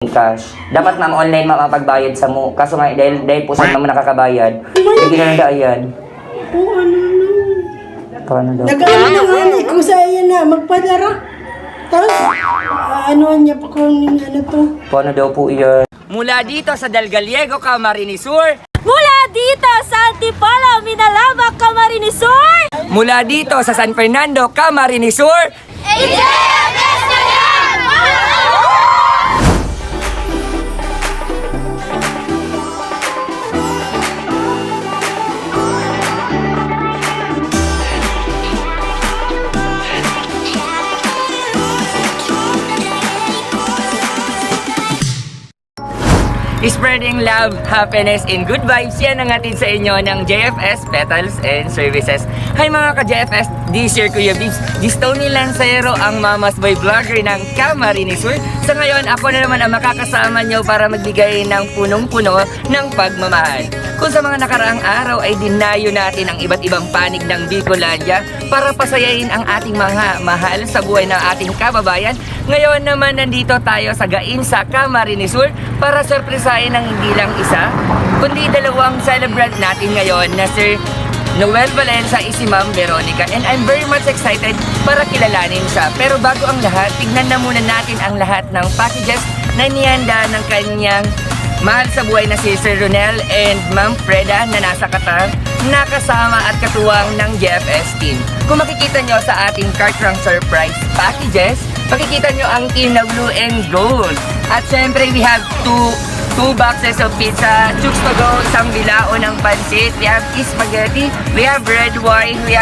ng cash. Dapat ma'am, online ma'am ang pagbayad sa mo. Kaso nga, dahil po sa ma'am nakakabayad, hindi na nandaayan. Oo, ano na. Paano daw? Nag-ano na nga ni, kung sa'yo na, magpadara. Tapos, ano niya pa kung ano to. Paano daw po iyan? Mula dito sa Del Gallego, Camarines Sur. Mula dito sa Antipolo, Minalaba, Camarines Sur. Mula dito sa San Fernando, Camarines Sur. Spreading love, happiness, and good vibes. Yan ang atin sa inyo ng JFS Petals and Services. Hi mga ka-JFS, this year Kuya Bibs, this Tony Lancero ang Mama's Boy Vlogger ng Camarines Sur. Sa ngayon, ako na naman ang makakasama nyo para magbigay ng punong-puno ng pagmamahal. Kung sa mga nakaraang araw ay dinayo natin ang iba't ibang panig ng Bicolandia para pasayain ang ating mga mahal sa buhay ng ating kababayan. Ngayon naman nandito tayo sa Gainsa, Camarines Sur para sorpresahin ng hindi lang isa, kundi dalawang celebrant natin ngayon na Sir Noel Valenza is si Ma'am Veronica, and I'm very much excited para kilalanin siya. Pero bago ang lahat, tignan na muna natin ang lahat ng packages na nihanda ng kanyang mahal sa buhay na si Sir Ronel and Ma'am Freda na nasa Qatar, nakasama at katuwang ng JFS team. Kung makikita nyo sa ating Cartrang Surprise packages, makikita nyo ang team na blue and gold. At syempre, we have two boxes of pizza, chooks to go, isang bilao ng pansit, we have spaghetti, we have red wine, we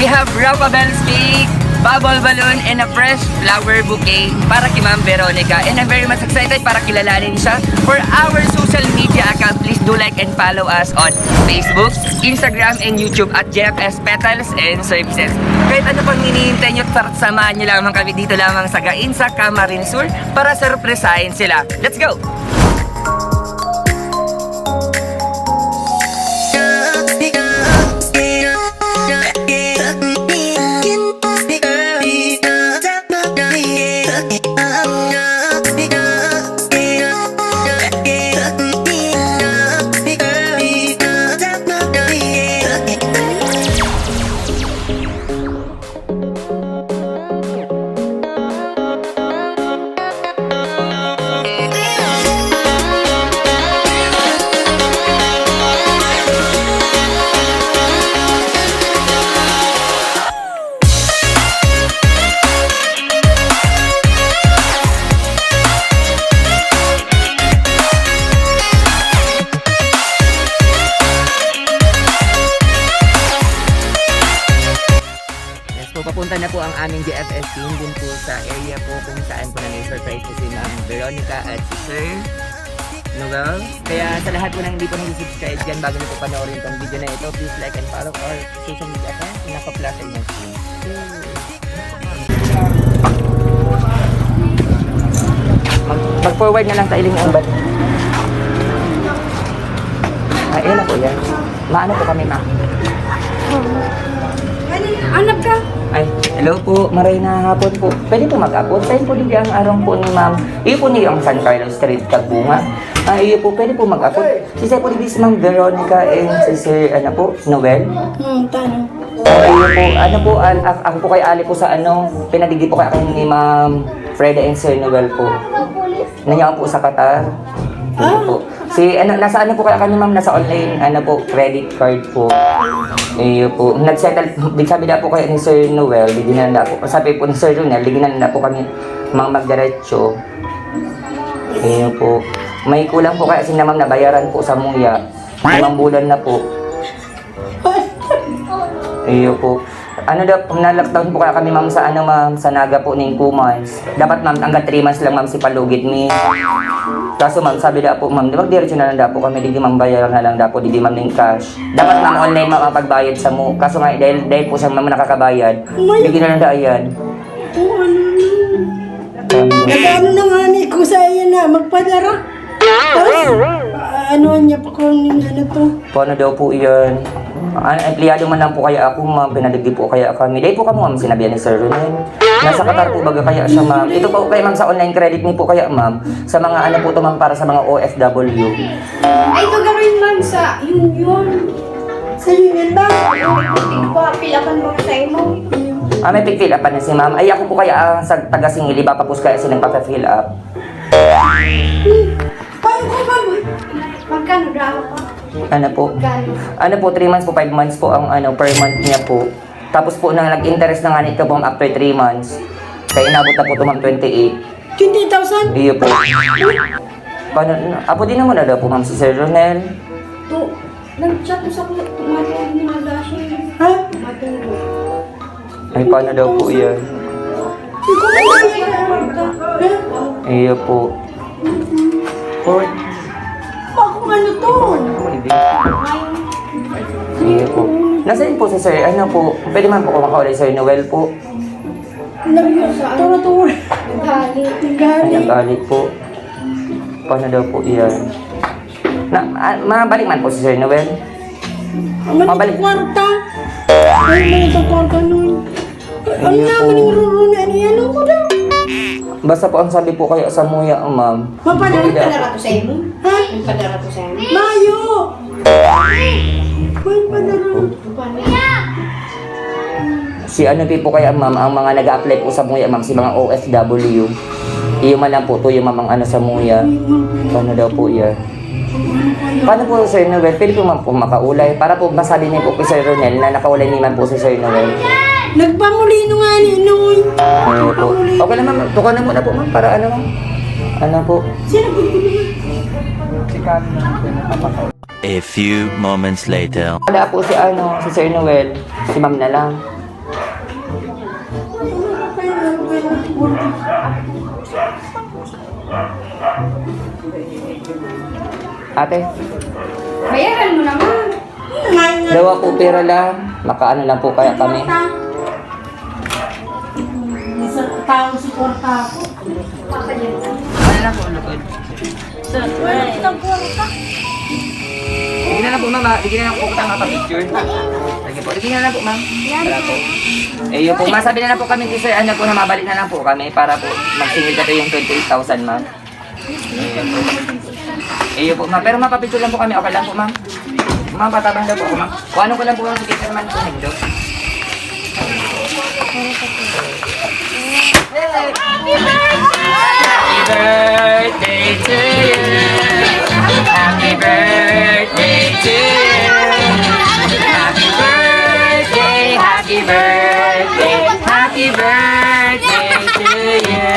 have Rocabelle steak, bubble balloon, and a fresh flower bouquet para kay Ma'am Veronica. And I'm very much excited para kilalanin siya. For our social media account, please do like and follow us on Facebook, Instagram, and YouTube at JFS Petals and Services. Kahit ano pang hinihintay nyo, samahan nyo lamang kami dito lamang sa Gainsa, Camarines Sur para surpresahin sila. Let's go! Papunta na po ang aming JFS team din po sa area po kung saan po na may surprise po si Ma'am Veronica at si Sir Noel. Kaya sa lahat po nang hindi po nag-subscribe dyan bago nyo po panoorin itong video na ito, please like and follow our social media accounts na naka-flash in your screen. Mag-forward na lang sa iling umbat. Ayun na po yan. Maano po kami, Ma? Anak ka? Ay, hello po, maray na hapon po. Pwede po mag-upload. Saan po din ang araw po ni Ma'am? Iyo po niyo ang San Carlos Street, Tagbunga. Iyo po, pwede po mag-upload. Si Sir po din si Ma'am Veronica and si Sir, ano po, Noel. Tanong. Iyo po, ano po, ako po kay Ali po sa ano, pinadigdi po kay ako ni Ma'am Freda and Sir Noel po. Nangyaan po sa Qatar. Iyo po. Si, ano, nasa ano po kaya kami Ma'am, nasa online, ano po, credit card po. Iyo po, nag-settle, sabi na po kayo ni Sir Noel, bigyan na po, sabi po ni Sir Ronel, bigyan na po kami mga magdiretso. Iyo po, may kulang po kaya si na Ma'am nabayaran po sa muya, 5 bulan na po. Iyo po, ano daw, na-lockdown po kaya kami Ma'am sa ano Ma'am, sa Naga po ng 2 months. Dapat Ma'am, hanggang 3 months lang Ma'am si palugit ni. Kaso Ma'am, sabi na po Ma'am, mag-diretso na lang daw po kami, di Ma'am bayaran na lang daw po, di Ma'am ng cash. Dapat Ma'am, online Ma'am ang pagbayad sa mo. Kaso nga, dahil po sa Ma'am nakakabayad, bigyan na lang daayan. Oo, ano na. Nag-ano na nga ni, kung sa'yo na, magpadara. Tapos, ano niya pa kung ano to. Paano daw po iyan? Empleyado man lang po kaya ako, ma'am. Pinaligdi po kaya kami. Dahil po kami, ma'am, sinabihan ni Sir Ronel. Nasa Qatar po baga kaya siya, ma'am. Ito po kay ma'am sa online credit niyo po kaya, ma'am. Sa mga ano po to, ma'am, para sa mga OFW. Ay, ito gawin man sa union. Sa union ba? Papilakan mo sa imo. May pick-fill up pa na si ma'am. Ay, ako po kaya sa taga-singili, ba pa po kaya silang pa-fill up. Paano ko ba? Magkano daw pa? Ano po? Magkano? Ano po, 3 months po, 5 months po ang ano, per month niya po. Tapos po, nang nag-interest na nga nito po, ma'am, after 3 months. Kaya inabot na po ito, ma'am, 28. 20,000? Iyo po. Paano, apo din naman na daw po, ma'am, si Sir Ronel. To, nag-chat mo sa tumatulog ni Magasya. Ha? Matulog. Ay, paano daw po yan? Ikaw ba yan? Iyo po. Oh, Ako ano to? iyo po. Nasaan po si Sir? Ano po? Pwede man po kung makaulay Sir Noel po. Tura-tura. Nagkali. Ay, Gali. nag-alit po. Paano daw po yan? Mabalik man po si Sir Noel. Mabalik. Kwarta. Ay, mga kwarta nun. Ang Iyo naman yung po. ruruna. Ano yan? Ano ko daw? Basta po ang sabi po kaya sa muya, ma'am. Mapadala Hindi Padara ko sa imo? Ha? Padara ko sa imo? Mayo! May padala. Paano? Si ano po kaya, ma'am, ang mga nag-a-apply po sa muya, ma'am, si mga OFW. Iyo man lang po to, yung ma'am ang ano sa muya. Paano daw po yan? Paano po Sir Noel? Pwede po ma'am po makaulay. Para po masabi niyo po kay Sir Ronel na nakaulay ni ma'am po si Sir Noel. Nagpamulino nga ni Noy. Ano po? Okay na ma'am, tukan na muna po ma'am para ano ma'am. Ano po? Sino gugulo? A few moments later. Wala po si ano, si Sir Noel. Si ma'am na lang. Ate, Bayaran mo naman. dawa po pera lang. Makaano lang po kaya kami. Isa tao si kwarta ako. Ano na po, lukod? Sige na lang po, ma'am. Sige na lang po kita mapapicture. Sige po. Sige na lang po, ma'am. Para po. Eh, yun po, masabi na lang po kami kay Sir, ano po, na mabalik na lang po kami para po magsingil ka to yung 28,000, ma'am. Eh, yun po, ma'am. Pero mapapicture lang po kami. Okay lang po, ma'am. Ma'am, patabang daw po ako, ma'am. Kung ano ko lang po ang sige naman po, Hindo. Happy birthday to you. Happy birthday to you. Happy birthday, happy birthday, happy birthday to you.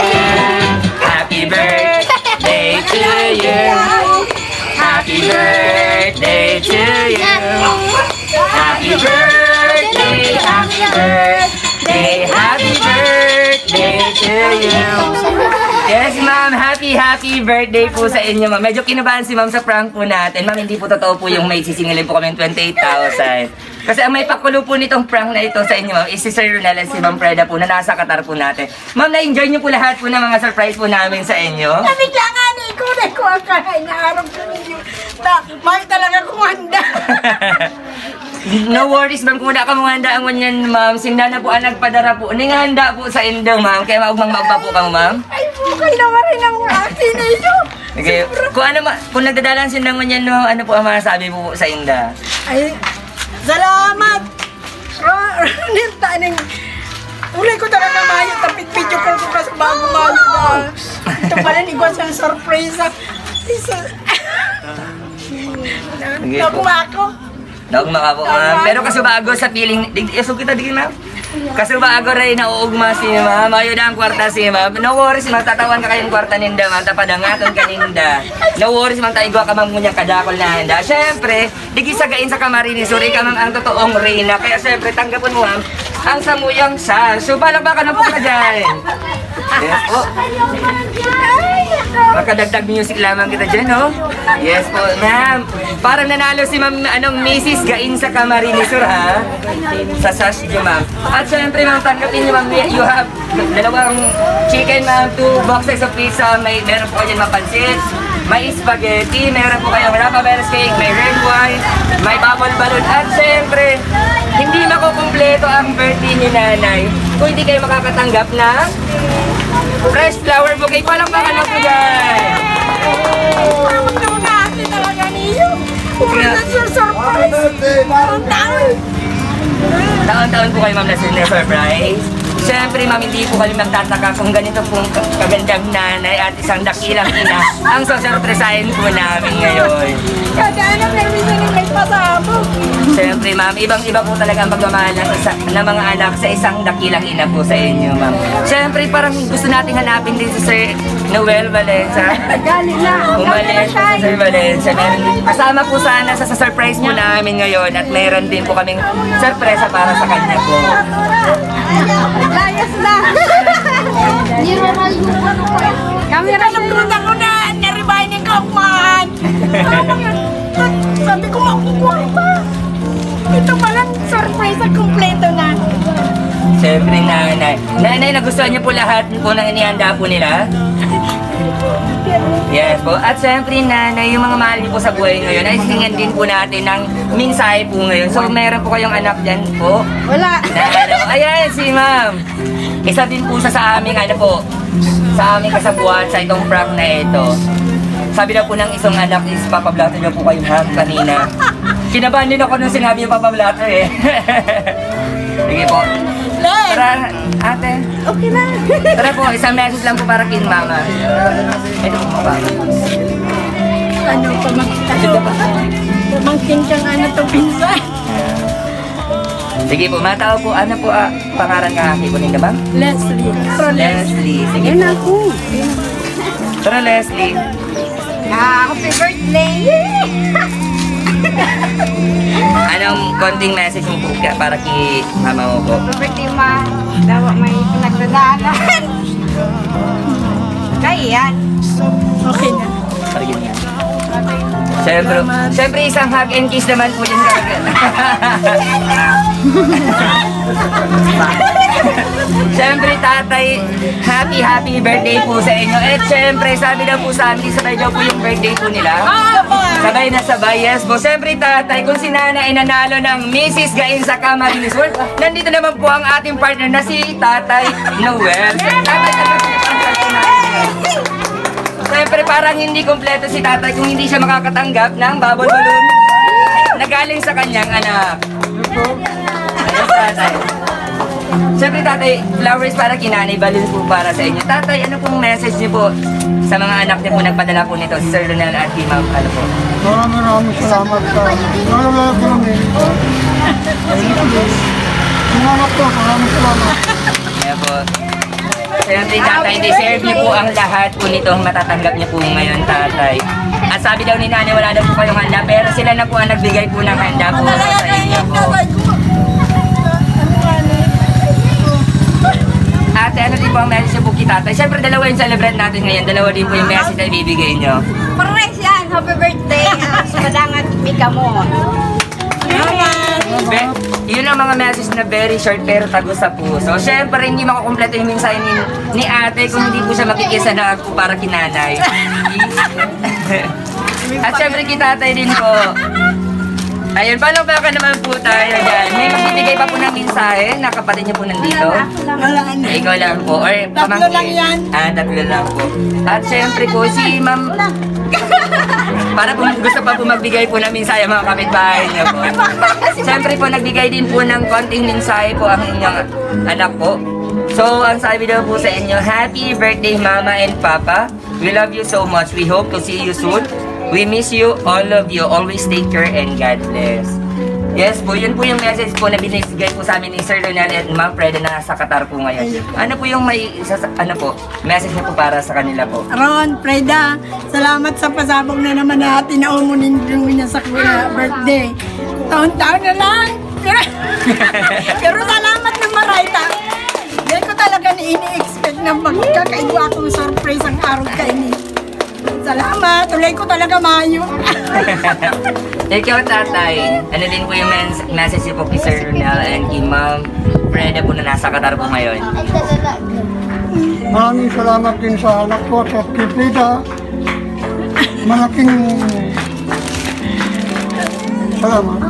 Happy birthday to you. Happy birthday to you. Happy birthday, happy birthday, happy birthday to you. Yes, ma'am. Happy birthday po sa inyo, ma'am. Medyo kinabahan si ma'am sa prank po natin. Ma'am, hindi po totoo po yung may sisingilin po kami ng 28,000. Kasi ang may pakulo po nitong prank na ito sa inyo, ma'am, is si Sir Ronel at si Ma'am Freda po na nasa Qatar po natin. Ma'am, na-enjoy niyo po lahat po ng mga surprise po namin sa inyo. Bigla nga ni ko na ko ang kain na araw ko ninyo. May talaga kong handa. No worries, ma'am. Kung wala ka mga handa ang yan, ma'am. Sinda na po ang nagpadara po. Ning handa po sa indo, ma'am. Kaya maugmang magpa po ka, ma'am. Ay, bukay naman rin ang akin na ito. Okay. Kung nagdadalan sindangon yan, ma'am, ano po ang masasabi po sa inda? Ay, salamat. Nirta ng... Uli ko talaga mayo, tapit video call ko kasi bago mayo na. Ito pala ni Gwan sa surprise. Isa... Sige po. Nakuha ako. Dogma ka po, ma'am. Pero kasubago sa feeling... Iso kita digin, ma'am. Kasubago rin nauugma si ma'am. Ayaw na ang kwarta si ma'am. No worries, ma'am. Tatawan ka kayong kwarta ninda, ma'am. Tapadangaton ka ninda. No worries, ma'am. Taigwa ka, ma'am, ngunyang kadakol na handa. Siyempre, digisagain sa Camarines Sur. Ikaw, ma'am, ang totoong reyna. Kaya siyempre, tanggapon mo, ma'am, ang samuyang sa. So, palakpakan na po ka dyan. Yes po. Makadagdag music lamang kita dyan, no? Yes po, ma'am. Parang nanalo si ma'am, Mrs. Gain sa Camarinesor, ha? Sa sash niyo, ma'am. At syempre, ma'am, tanggapin niyo, ma'am, you have dalawang chicken, ma'am, 2 boxes of pizza, meron po kayo mapansit, may spaghetti, meron po kayong rapaberes cake, may red wine, may bubble balloon, at syempre, hindi makukumpleto ang birthday ni nanay kung hindi kayo makakatanggap ng fresh flower bouquet. Palakpakan mo po, guys! Natin talaga niyo. Surprise! Taon-taon po kayo, ma'am, na surprise. Siyempre, ma'am, hindi po kami magtataka kung ganito pong kagandang nanay at isang dakilang ina ang sasurpresahin po namin ngayon. Kada ano, may pasabog. Siyempre, ma'am, ibang-iba po talaga ang pagmamahal ng mga anak sa isang dakilang ina po sa inyo, ma'am. Siyempre, parang gusto nating hanapin din si Sir Noel Valencia. Galing na. Umalis po si Sir Valencia. Kasama po sana sa surprise po namin ngayon at mayroon din po kaming sorpresa para sa kanya po. Layas na. Niroral yung ano ko. Kami nalungkot ako na naribahin ko kumahan. Sabi ko makukuha pa. Ito palang surprise at kumpleto na. Siyempre, nanay. Nanay, nagustuhan niyo po lahat po ng inihanda po nila? Yes po. At siyempre, nanay, yung mga mahal niyo po sa buhay ngayon, ay singin din po natin ng mensahe po ngayon. So, meron po kayong anak dyan po. Wala. Ayan, si ma'am. Isa din po sa aming, sa aming kasabuhan sa itong prank na ito. Sabi na po ng isang anak is papablatter na po kayo, ma'am, kanina. Kinabahan din ako nung sinabi yung papablatter eh. Sige po. Tara, ate. Okay na. Tara po, isang message lang po para kin mama. Ito po, mama. Ano, pamangkin kang ano to pinsan. Sige po, matao po. Ano po pangalan ka ate po nila, ma'am? Leslie. Leslie. Sige Yan po. ako. Tara, Leslie. Happy birthday! Anong konting message mo po para kay mama mo po? Happy birthday, ma. Dawa may pinagdadaanan. Kaya yan. Okay na. Parigin niya. Siyempre isang hug and kiss naman po yun talaga. Siyempre tatay, happy birthday po sa inyo. At siyempre sabi na po sa amin, sabay daw po yung birthday po nila. Sabay na sabay, yes po. Siyempre tatay, kung si Nana ay nanalo ng Mrs. Gain sa Camarinesor, nandito naman po ang ating partner na si Tatay Noel. Tatay, siyempre parang hindi kompleto si tatay kung hindi siya makakatanggap ng bubble balloon na galing sa kanyang anak. Yes, tatay. Siyempre tatay, flowers para kinanay, balloon po para sa inyo. Tatay, ano pong message niyo po sa mga anak niyo po nagpadala po nito, si Sir Ronel at kay Ma'am, ano po? Maraming salamat sa nalala ko namin. Salamat po, maraming salamat. Kaya po, siyempre tatay, deserve niyo po ang lahat po nitong matatanggap niyo po ngayon, tatay. At sabi daw ni nanay, wala daw po kayong handa, pero sila na po ang nagbigay po ng handa po sa inyo po. Ate, ano din po ang message niyo po kay tatay? Siyempre, dalawa yung celebrate natin ngayon, dalawa din po yung message na ibibigay niyo. Pares yan. Happy birthday. Sumadangat Mika mo. Yun ang mga message na very short pero tago sa puso. Siyempre, hindi makukumpleto yung mensahe ni ate kung hindi po siya makikisa na po para kinanay. At siyempre, kitatay din po. Ayun, paano ba ka naman po tayo dyan? May magbibigay pa po ng mensahe na kapatid niyo po nandito? Wala na. Ikaw lang po. Or Tatlo lang yan. Tatlo lang po. At siyempre po, si ma'am... Para po gusto pa po magbigay po ng mensahe mga kapitbahay niyo po. Siyempre po, nagbigay din po ng konting mensahe po ang inyong anak po. So, ang sabi daw po sa inyo, happy birthday Mama and Papa. We love you so much. We hope to see you soon. We miss you, all of you. Always take care and God bless. Yes po, yun po yung message po na binigay po sa amin ni Sir Ronel at Ma'am Freda na nasa Qatar po ngayon. Ano po yung message niyo po para sa kanila po? Ron, Freda, salamat sa pasabog na naman natin na umunin niya sa birthday. Taon-taon na lang. Pero salamat ng marayta. Hindi ko talaga ini-expect na magkakaigwa akong surprise ang araw kainin. Salamat. Tuloy ko talaga mayo. Ikaw, tatay, ano din po yung message po kay Sir Ronel and kay Ma'am Freda po na nasa Qatar po ngayon? Maraming salamat din sa anak ko at kay Frida. Malaking salamat.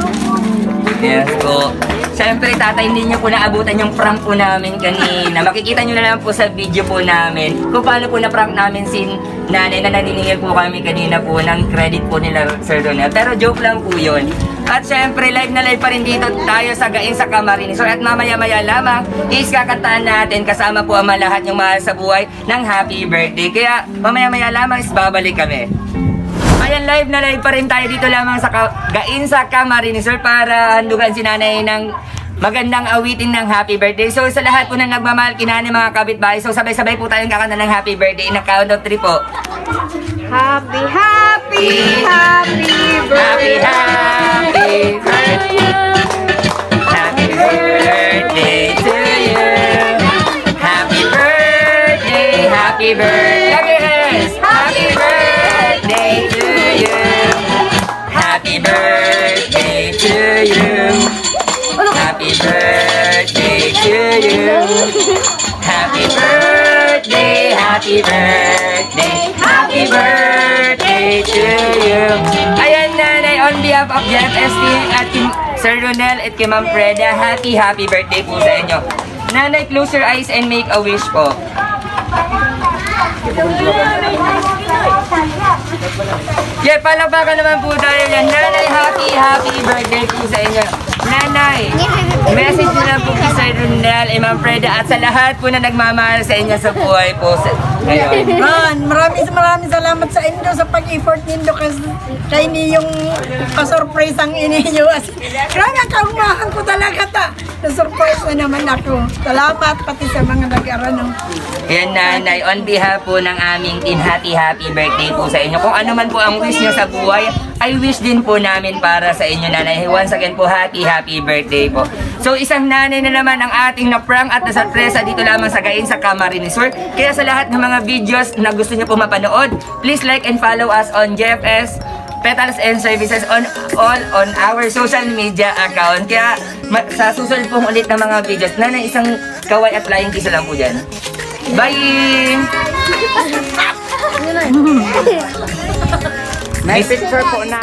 Yes po. Siyempre, tatay, hindi nyo po naabutan yung prank po namin kanina. Makikita nyo na lang po sa video po namin kung paano po na-prank namin si nanay na naniningil po kami kanina po ng credit po nila, Sir Ronel. Pero joke lang po yun. At syempre, live na live pa rin dito tayo sa Gain sa Camarines. So, at mamaya-maya lamang is kakantaan natin kasama po ang lahat yung mahal sa buhay ng happy birthday. Kaya mamaya-maya lamang is babalik kami. Ayan, live na live pa rin tayo dito lamang sa Gain sa Camarines para handugan si nanay ng magandang awitin ng happy birthday. So sa lahat po na nagmamahal kinani mga kapitbahay, so sabay-sabay po tayong kakanta ng happy birthday na count of 3 po. Happy, happy, happy Happy, happy birthday. Happy birthday to you. Happy birthday, happy birthday. Happy birthday to you. Happy birthday to you. Happy birthday to you. Happy birthday, happy birthday, happy birthday to you. Ayan, nanay, on behalf of JFS team at Kim Sir Ronel at kay Ma'am Freda, happy birthday po sa inyo. Nanay, close your eyes and make a wish po. Yeah, palapakan naman po tayo yan. Nanay, happy birthday po sa inyo. Nanay, message nyo lang po kay Sir Ronel, Ma'am Freda at sa lahat po na nagmamahal sa inyo sa buhay po ngayon. Maraming salamat sa inyo sa pag-effort ninyo kasi kay yung pa-surprise ang ininyo. Grabe ang kaumahan ko talaga ta. Na-surprise na naman ako. Salamat pati sa mga nag-arano. Yan, nanay, on behalf po ng aming team, happy birthday po sa inyo. Kung ano man po ang wish nyo sa buhay, I wish din po namin para sa inyo, nanay. Once again po, happy birthday po. So, isang nanay na naman ang ating na-prank at nasurpresa dito lamang sa Gain sa Camarines Resort. Kaya sa lahat ng mga videos na gusto nyo po mapanood, please like and follow us on JFS Petals and Services on all on our social media account. Kaya sa susunod pong ulit ng mga videos, nanay, isang kaway at flying kiss lang po dyan. Bye! May picture po na.